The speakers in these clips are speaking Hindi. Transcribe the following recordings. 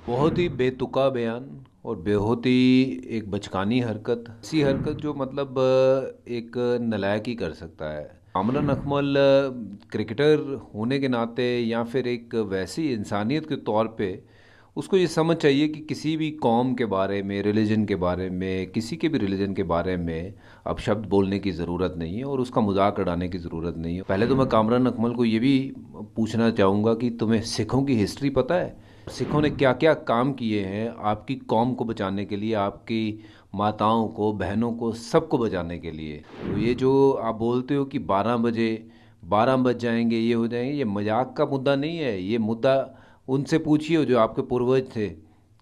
बहुत ही बेतुका बयान और बहुत ही एक बचकानी हरकत, ऐसी हरकत जो मतलब एक नालायक ही कर सकता है। कामरान अकमल क्रिकेटर होने के नाते या फिर एक वैसी इंसानियत के तौर पे उसको ये समझ चाहिए कि किसी भी कौम के बारे में, रिलीजन के बारे में, किसी के भी रिलीजन के बारे में अब शब्द बोलने की ज़रूरत नहीं है और उसका मजाक उड़ाने की ज़रूरत नहीं है। पहले तो मैं कामरान अकमल को ये भी पूछना चाहूँगा कि तुम्हें सिखों की हिस्ट्री पता है? सिखों ने क्या क्या काम किए हैं आपकी कौम को बचाने के लिए, आपकी माताओं को, बहनों को, सबको बचाने के लिए। तो ये जो आप बोलते हो कि 12 बज जाएंगे, ये हो जाएंगे, ये मजाक का मुद्दा नहीं है। ये मुद्दा उनसे पूछिए जो आपके पूर्वज थे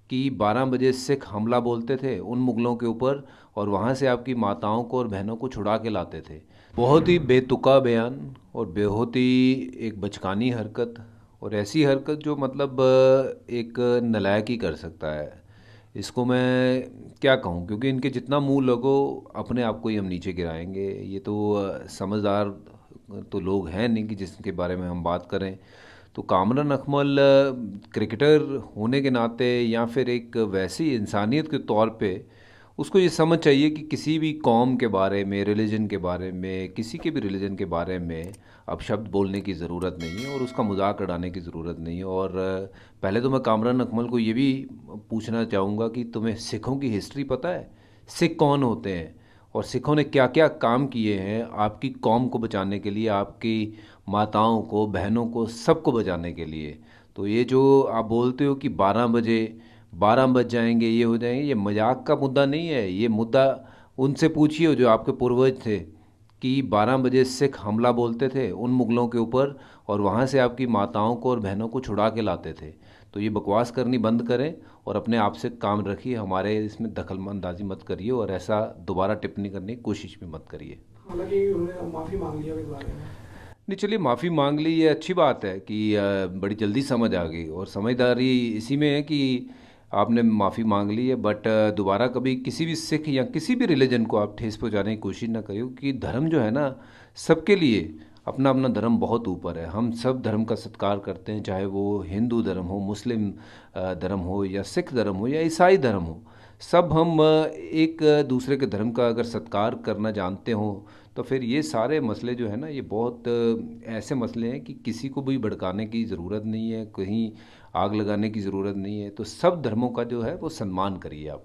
कि 12 बजे सिख हमला बोलते थे उन मुगलों के ऊपर और वहाँ से आपकी माताओं को और बहनों को छुड़ा के लाते थे। बहुत ही बेतुका बयान और बहुत ही एक बचकानी हरकत और ऐसी हरकत जो मतलब एक नालायक ही कर सकता है। इसको मैं क्या कहूँ, क्योंकि इनके जितना मुंह लगो अपने आप को ही हम नीचे गिराएंगे। ये तो समझदार तो लोग हैं नहीं कि जिसके बारे में हम बात करें। तो कामरान अकमल क्रिकेटर होने के नाते या फिर एक वैसी इंसानियत के तौर पे उसको ये समझ चाहिए कि किसी भी कौम के बारे में, रिलीजन के बारे में, किसी के भी रिलीजन के बारे में अब शब्द बोलने की ज़रूरत नहीं है और उसका मजाक उड़ाने की ज़रूरत नहीं है। और पहले तो मैं कामरान अकमल को ये भी पूछना चाहूँगा कि तुम्हें सिखों की हिस्ट्री पता है? सिख कौन होते हैं और सिखों ने क्या क्या काम किए हैं आपकी कौम को बचाने के लिए, आपकी माताओं को, बहनों को, सबको बचाने के लिए। तो ये जो आप बोलते हो कि 12 बज जाएंगे, ये हो जाएंगे, ये मजाक का मुद्दा नहीं है। ये मुद्दा उनसे पूछिए जो आपके पूर्वज थे कि 12 बजे सिख हमला बोलते थे उन मुगलों के ऊपर और वहाँ से आपकी माताओं को और बहनों को छुड़ा के लाते थे। तो ये बकवास करनी बंद करें और अपने आप से काम रखिए, हमारे इसमें दखल अंदाजी मत करिए और ऐसा दोबारा टिप्पणी करने की कोशिश भी मत करिए। हालांकि उन्होंने माफ़ी मांग लिया इस बारे में। नहीं, चलिए माफ़ी मांग ली, ये अच्छी बात है कि बड़ी जल्दी समझ आ गई और समझदारी इसी में है कि आपने माफ़ी मांग ली है। बट दोबारा कभी किसी भी सिख या किसी भी रिलीजन को आप ठेस पहुंचाने की कोशिश ना करिए, क्योंकि धर्म जो है ना, सबके लिए अपना अपना धर्म बहुत ऊपर है। हम सब धर्म का सत्कार करते हैं, चाहे वो हिंदू धर्म हो, मुस्लिम धर्म हो, या सिख धर्म हो, या ईसाई धर्म हो। सब हम एक दूसरे के धर्म का अगर सत्कार करना जानते हो तो फिर ये सारे मसले जो है ना, ये बहुत ऐसे मसले हैं कि किसी को भी भड़काने की ज़रूरत नहीं है, कहीं आग लगाने की ज़रूरत नहीं है। तो सब धर्मों का जो है वो सम्मान करिए आप।